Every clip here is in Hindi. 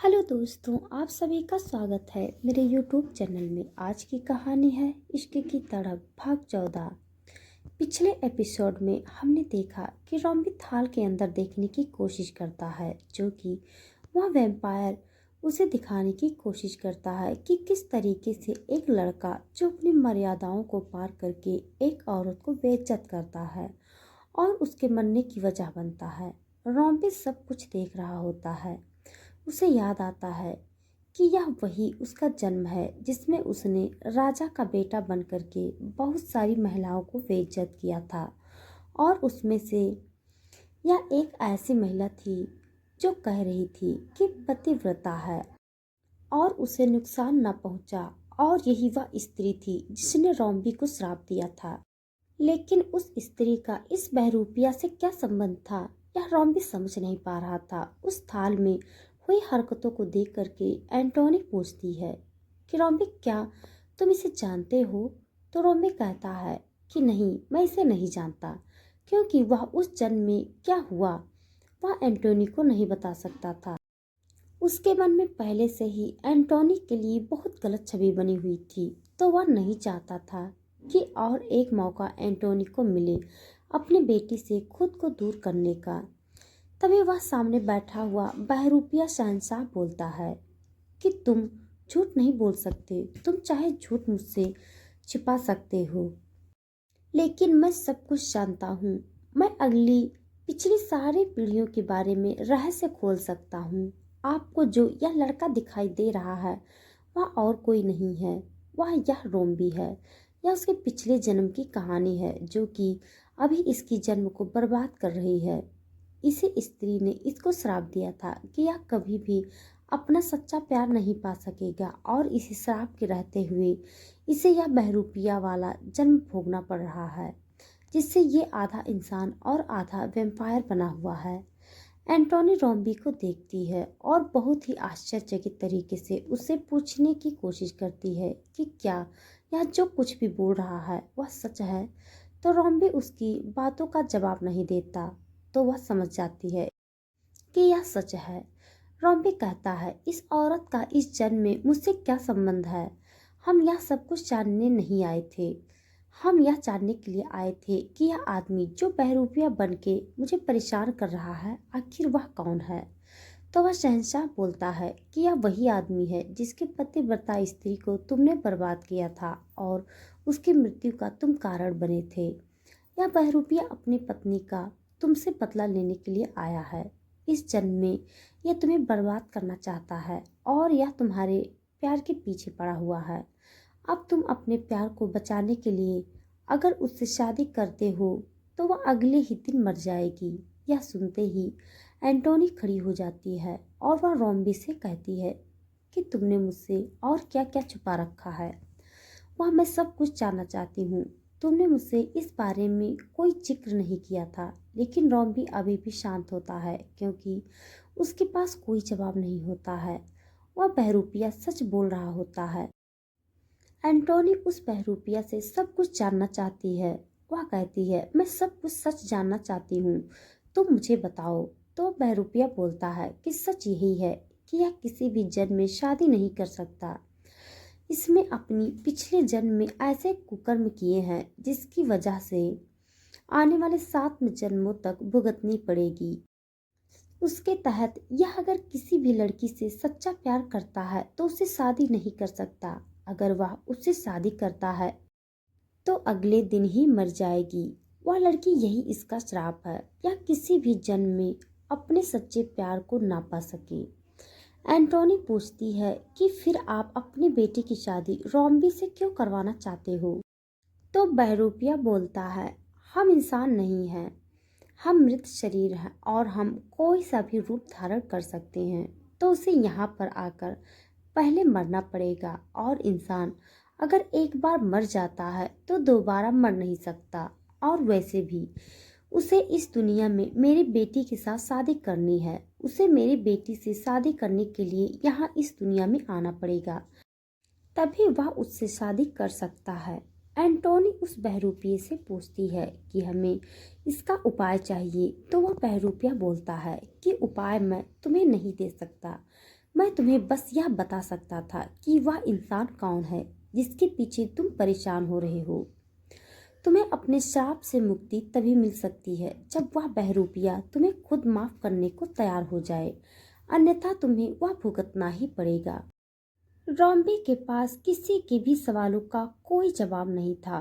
हेलो दोस्तों, आप सभी का स्वागत है मेरे यूट्यूब चैनल में। आज की कहानी है इश्क की तड़प भाग 14। पिछले एपिसोड में हमने देखा कि रॉम्बी थाल के अंदर देखने की कोशिश करता है, जो कि वह वैम्पायर उसे दिखाने की कोशिश करता है कि किस तरीके से एक लड़का जो अपनी मर्यादाओं को पार करके एक औरत को बेइज्जत करता है और उसके मरने की वजह बनता है। रॉम्बी सब कुछ देख रहा होता है। उसे याद आता है कि यह वही उसका जन्म है जिसमें उसने राजा का बेटा बन करके बहुत सारी महिलाओं को बेइज्जत किया था, और उसमें से यह एक ऐसी महिला थी जो कह रही थी कि पतिव्रता है और उसे नुकसान न पहुंचा, और यही वह स्त्री थी जिसने रॉम्बी को श्राप दिया था। लेकिन उस स्त्री का इस बहरूपिया से क्या संबंध था, यह रॉम्बी समझ नहीं पा रहा था। उस थाल में हुई हरकतों को देख करके एंटोनी पूछती है कि रॉम्बी, क्या तुम इसे जानते हो? तो रॉम्बी कहता है कि नहीं, मैं इसे नहीं जानता, क्योंकि वह उस जन्म में क्या हुआ वह एंटोनी को नहीं बता सकता था। उसके मन में पहले से ही एंटोनी के लिए बहुत गलत छवि बनी हुई थी, तो वह नहीं चाहता था कि और एक मौका एंटोनी को मिले अपनी बेटी से खुद को दूर करने का। तभी वह सामने बैठा हुआ बहरूपिया शहंशाह बोलता है कि तुम झूठ नहीं बोल सकते, तुम चाहे झूठ मुझसे छिपा सकते हो, लेकिन मैं सब कुछ जानता हूँ। मैं पिछली सारी पीढ़ियों के बारे में रहस्य खोल सकता हूँ। आपको जो यह लड़का दिखाई दे रहा है वह और कोई नहीं है, वह यह रोम्बी है। यह उसके पिछले जन्म की कहानी है जो कि अभी इसकी जन्म को बर्बाद कर रही है। इसी स्त्री ने इसको श्राप दिया था कि यह कभी भी अपना सच्चा प्यार नहीं पा सकेगा, और इसी श्राप के रहते हुए इसे यह बहरूपिया वाला जन्म भोगना पड़ रहा है, जिससे ये आधा इंसान और आधा वैम्पायर बना हुआ है। एंटोनी रॉम्बी को देखती है और बहुत ही आश्चर्यचकित तरीके से उससे पूछने की कोशिश करती है कि क्या यह जो कुछ भी बोल रहा है वह सच है। तो रॉम्बी उसकी बातों का जवाब नहीं देता, तो वह समझ जाती है कि यह सच है। रॉम्बी कहता है, इस औरत का इस जन्म में मुझसे क्या संबंध है? हम यह सब कुछ जानने नहीं आए थे। हम यह जानने के लिए आए थे कि यह आदमी जो बहरूपिया बन के मुझे परेशान कर रहा है, आखिर वह कौन है? तो वह शहंशाह बोलता है कि यह वही आदमी है जिसके पतिव्रता स्त्री को तुमने बर्बाद किया था और उसकी मृत्यु का तुम कारण बने थे। यह बहरूपिया अपनी पत्नी का तुमसे बदला लेने के लिए आया है। इस जन्म में यह तुम्हें बर्बाद करना चाहता है और यह तुम्हारे प्यार के पीछे पड़ा हुआ है। अब तुम अपने प्यार को बचाने के लिए अगर उससे शादी करते हो तो वह अगले ही दिन मर जाएगी। यह सुनते ही एंटोनी खड़ी हो जाती है और वह रॉम्बी से कहती है कि तुमने मुझसे और क्या क्या छुपा रखा है, वह मैं सब कुछ जानना चाहती हूँ। तुमने मुझसे इस बारे में कोई जिक्र नहीं किया था। लेकिन रॉम्बी अभी भी शांत होता है, क्योंकि उसके पास कोई जवाब नहीं होता है। वह बहरूपिया सच बोल रहा होता है। एंटोनी उस बहरूपिया से सब कुछ जानना चाहती है। वह कहती है, मैं सब कुछ सच जानना चाहती हूँ, तुम मुझे बताओ। तो बहरूपिया बोलता है कि सच यही है कि यह किसी भी जन्म में शादी नहीं कर सकता। इसमें अपनी पिछले जन्म में ऐसे कुकर्म किए हैं जिसकी वजह से आने वाले 7 जन्मों तक भुगतनी पड़ेगी। उसके तहत यह अगर किसी भी लड़की से सच्चा प्यार करता है तो उससे शादी नहीं कर सकता। अगर वह उससे शादी करता है तो अगले दिन ही मर जाएगी। वह लड़की, यही इसका श्राप है। यह किसी भी जन्म में अपने सच्चे प्यार को ना पा सके। एंटोनी पूछती है कि फिर आप अपनी बेटी की शादी रॉम्बी से क्यों करवाना चाहते हो? तो बहरूपिया बोलता है, हम इंसान नहीं हैं, हम मृत शरीर हैं और हम कोई सा भी रूप धारण कर सकते हैं। तो उसे यहाँ पर आकर पहले मरना पड़ेगा, और इंसान अगर एक बार मर जाता है तो दोबारा मर नहीं सकता। और वैसे भी उसे इस दुनिया में मेरी बेटी के साथ शादी करनी है। उसे मेरी बेटी से शादी करने के लिए यहाँ इस दुनिया में आना पड़ेगा, तभी वह उससे शादी कर सकता है। एंटोनी उस बहरूपिये से पूछती है कि हमें इसका उपाय चाहिए। तो वह बहरूपिया बोलता है कि उपाय मैं तुम्हें नहीं दे सकता, मैं तुम्हें बस यह बता सकता था कि वह इंसान कौन है जिसके पीछे तुम परेशान हो रहे हो। तुम्हें अपने श्राप से मुक्ति तभी मिल सकती है जब वह बहरूपिया तुम्हें खुद माफ करने को तैयार हो जाए, अन्यथा तुम्हें वह भुगतना ही पड़ेगा। रॉम्बी के पास किसी के भी सवालों का कोई जवाब नहीं था,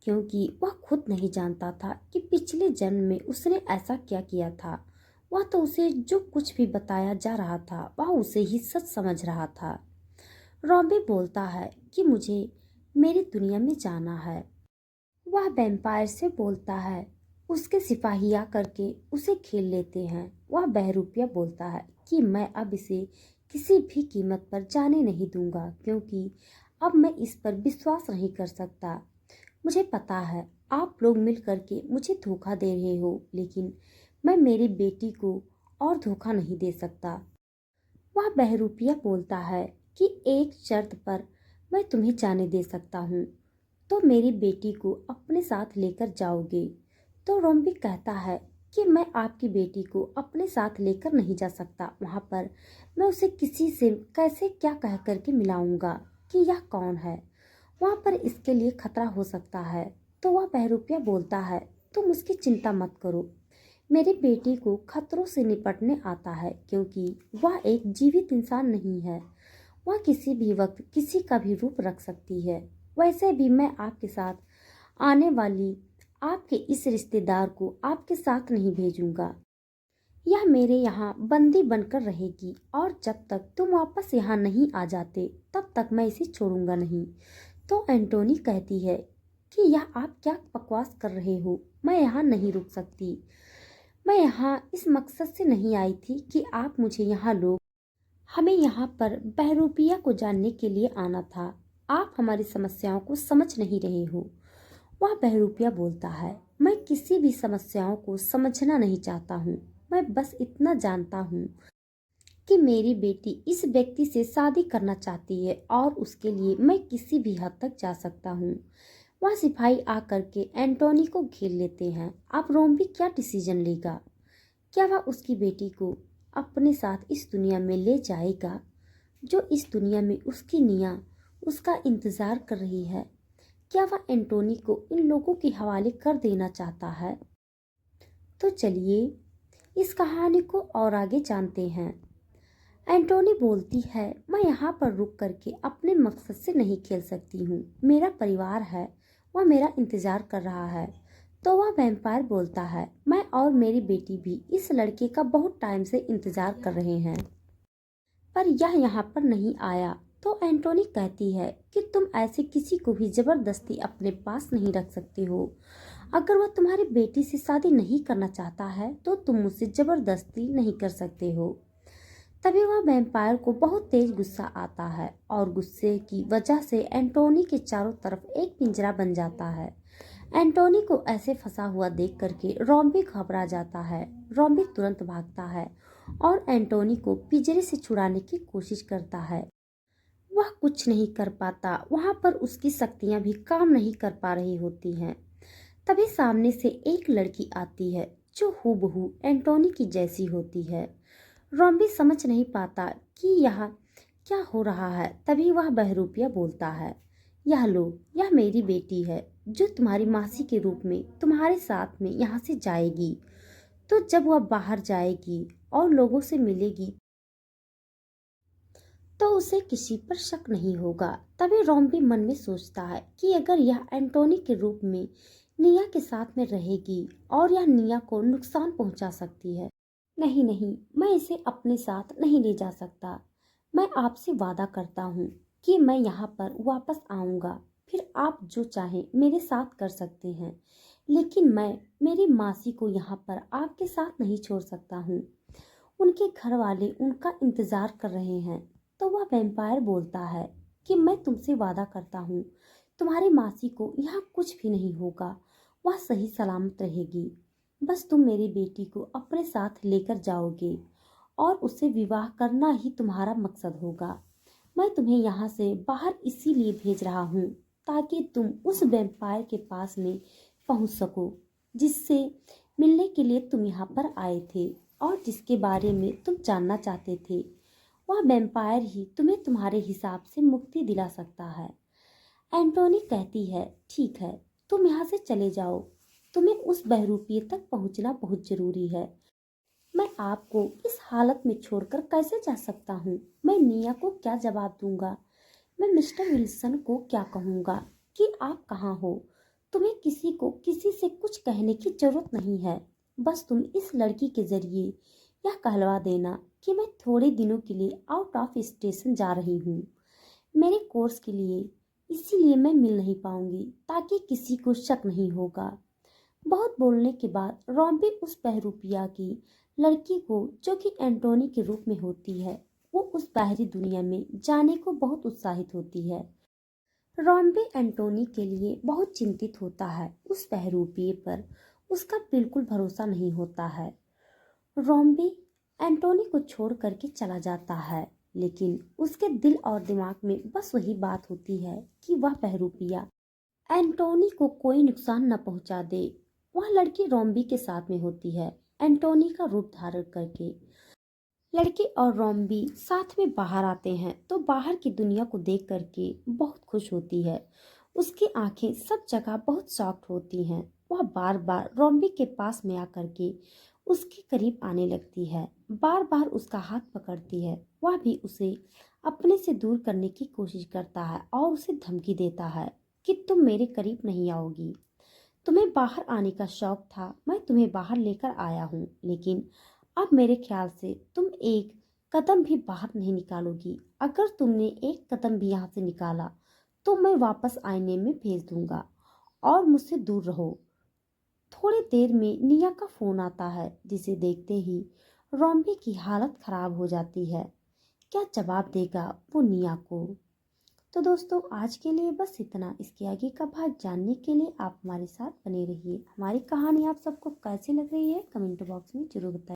क्योंकि वह खुद नहीं जानता था कि पिछले जन्म में उसने ऐसा क्या किया था। वह तो उसे जो कुछ भी बताया जा रहा था वह उसे ही सच समझ रहा था। रॉम्बी बोलता है कि मुझे मेरी दुनिया में जाना है। वह वैम्पायर से बोलता है। उसके सिपाही आकर के उसे खेल लेते हैं। वह बहरूपिया बोलता है कि मैं अब इसे किसी भी कीमत पर जाने नहीं दूंगा, क्योंकि अब मैं इस पर विश्वास नहीं कर सकता। मुझे पता है आप लोग मिल करके मुझे धोखा दे रहे हो, लेकिन मैं मेरी बेटी को और धोखा नहीं दे सकता। वह बहरूपिया बोलता है कि एक शर्त पर मैं तुम्हें जाने दे सकता हूँ, तो मेरी बेटी को अपने साथ लेकर जाओगे। तो रॉम्बी कहता है कि मैं आपकी बेटी को अपने साथ लेकर नहीं जा सकता। वहाँ पर मैं उसे किसी से कैसे क्या कह करके मिलाऊंगा कि यह कौन है। वहाँ पर इसके लिए खतरा हो सकता है। तो वह बहरूपिया बोलता है तुम उसकी चिंता मत करो, मेरी बेटी को खतरों से निपटने आता है, क्योंकि वह एक जीवित इंसान नहीं है। वह किसी भी वक्त किसी का भी रूप रख सकती है। वैसे भी मैं आपके साथ आने वाली आपके इस रिश्तेदार को आपके साथ नहीं भेजूंगा। यह मेरे यहाँ बंदी बनकर रहेगी, और जब तक तुम वापस यहाँ नहीं आ जाते तब तक मैं इसे छोड़ूंगा नहीं। तो एंटोनी कहती है कि यह आप क्या बकवास कर रहे हो, मैं यहाँ नहीं रुक सकती। मैं यहाँ इस मकसद से नहीं आई थी कि आप मुझे यहाँ लोग हमें यहाँ पर बहरूपिया को जानने के लिए आना था। आप हमारी समस्याओं को समझ नहीं रहे हो। वह बहरूपिया बोलता है मैं किसी भी समस्याओं को समझना नहीं चाहता हूँ। मैं बस इतना जानता हूँ कि मेरी बेटी इस व्यक्ति से शादी करना चाहती है, और उसके लिए मैं किसी भी हद तक जा सकता हूँ। वह सिपाही आकर के एंटोनी को घेर लेते हैं। अब रोम्बी क्या डिसीजन लेगा? क्या वह उसकी बेटी को अपने साथ इस दुनिया में ले जाएगा, जो इस दुनिया में उसकी निया उसका इंतजार कर रही है? क्या वह एंटोनी को इन लोगों के हवाले कर देना चाहता है? तो चलिए इस कहानी को और आगे जानते हैं। एंटोनी बोलती है मैं यहाँ पर रुक करके अपने मकसद से नहीं खेल सकती हूँ। मेरा परिवार है, वह मेरा इंतजार कर रहा है। तो वह वैम्पायर बोलता है मैं और मेरी बेटी भी इस लड़के का बहुत टाइम से इंतजार कर रहे हैं, पर यह यहाँ पर नहीं आया। तो एंटोनी कहती है कि तुम ऐसे किसी को भी जबरदस्ती अपने पास नहीं रख सकते हो। अगर वह तुम्हारी बेटी से शादी नहीं करना चाहता है तो तुम मुझसे जबरदस्ती नहीं कर सकते हो। तभी वह वैम्पायर को बहुत तेज गुस्सा आता है, और गुस्से की वजह से एंटोनी के चारों तरफ एक पिंजरा बन जाता है। एंटोनी को ऐसे फंसा हुआ देख करके रॉम्बी घबरा जाता है। रॉम्बी तुरंत भागता है और एंटोनी को पिंजरे से छुड़ाने की कोशिश करता है। वह कुछ नहीं कर पाता, वहां पर उसकी शक्तियां भी काम नहीं कर पा रही होती हैं। तभी सामने से एक लड़की आती है जो हूबहू एंटोनी की जैसी होती है। रॉम्बी समझ नहीं पाता कि यह क्या हो रहा है। तभी वह बहरूपिया बोलता है यह लो, यह मेरी बेटी है जो तुम्हारी मासी के रूप में तुम्हारे साथ में यहाँ से जाएगी। तो जब वह बाहर जाएगी और लोगों से मिलेगी तो उसे किसी पर शक नहीं होगा। तभी रॉम्बी मन में सोचता है कि अगर यह एंटोनी के रूप में निया के साथ में रहेगी और यह निया को नुकसान पहुंचा सकती है। नहीं नहीं, मैं इसे अपने साथ नहीं ले जा सकता। मैं आपसे वादा करता हूँ कि मैं यहाँ पर वापस आऊँगा, फिर आप जो चाहें मेरे साथ कर सकते हैं, लेकिन मैं मेरी मासी को यहाँ पर आपके साथ नहीं छोड़ सकता हूँ। उनके घर वाले उनका इंतजार कर रहे हैं। तो वह वैम्पायर बोलता है कि मैं तुमसे वादा करता हूँ तुम्हारी मासी को यहाँ कुछ भी नहीं होगा, वह सही सलामत रहेगी। बस तुम मेरी बेटी को अपने साथ लेकर जाओगे और उससे विवाह करना ही तुम्हारा मकसद होगा। मैं तुम्हें यहाँ से बाहर इसीलिए भेज रहा हूँ ताकि तुम उस वैम्पायर के पास में पहुंच सको जिससे मिलने के लिए तुम यहाँ पर आए थे और जिसके बारे में तुम जानना चाहते थे। वह वैम्पायर ही तुम्हें तुम्हारे हिसाब से मुक्ति दिला सकता है। एंटोनी कहती है, ठीक है, तुम यहाँ से चले जाओ, तुम्हें उस बहरूपीय तक पहुँचना बहुत जरूरी है। मैं आपको इस हालत में छोड़कर कैसे जा सकता हूँ? मैं निया को क्या जवाब दूंगा? मैं मिस्टर विल्सन को क्या कहूँगा कि आप कहाँ हो? तुम्हें किसी को किसी से कुछ कहने की जरूरत नहीं है। बस तुम इस लड़की के जरिए यह कहलवा देना कि मैं थोड़े दिनों के लिए आउट ऑफ स्टेशन जा रही हूँ, मेरे कोर्स के लिए। इसीलिए मैं मिल नहीं पाऊंगी ताकि किसी को शक नहीं होगा। बहुत बोलने के बाद रॉम्बी उस बहरूपिया की लड़की को, जो कि एंटोनी के रूप में होती है, वो उस बाहरी दुनिया में जाने को बहुत उत्साहित होती है। रॉम्बी एंटोनी के लिए बहुत चिंतित होता है। उस बहरूपिये पर उसका बिल्कुल भरोसा नहीं होता है। रॉम्बी एंटोनी को छोड़ करके चला जाता है, लेकिन उसके दिल और दिमाग में बस वही बात होती है कि वह बहरूपिया एंटोनी को कोई नुकसान न पहुंचा दे। वह लड़की रॉम्बी के साथ में होती है, एंटोनी का रूप धारण करके। लड़की और रॉम्बी साथ में बाहर आते हैं तो बाहर की दुनिया को देख करके बहुत खुश होती है। उसकी आंखें सब जगह बहुत सॉफ्ट होती हैं। वह बार बार रॉम्बी के पास में आकर के उसके करीब आने लगती है, बार बार उसका हाथ पकड़ती है। वह भी उसे अपने से दूर करने की कोशिश करता है और उसे धमकी देता है कि तुम मेरे करीब नहीं आओगी। तुम्हें बाहर आने का शौक था, मैं तुम्हें बाहर लेकर आया हूँ, लेकिन अब मेरे ख्याल से तुम एक कदम भी बाहर नहीं निकालोगी। अगर तुमने एक कदम भी यहाँ से निकाला तो मैं वापस आईने में भेज दूंगा और मुझसे दूर रहो। थोड़ी देर में निया का फोन आता है, जिसे देखते ही रॉम्बी की हालत खराब हो जाती है। क्या जवाब देगा वो निया को? तो दोस्तों, आज के लिए बस इतना। इसके आगे का भाग जानने के लिए आप हमारे साथ बने रहिए। हमारी कहानी आप सबको कैसी लग रही है कमेंट बॉक्स में जरूर बताइए।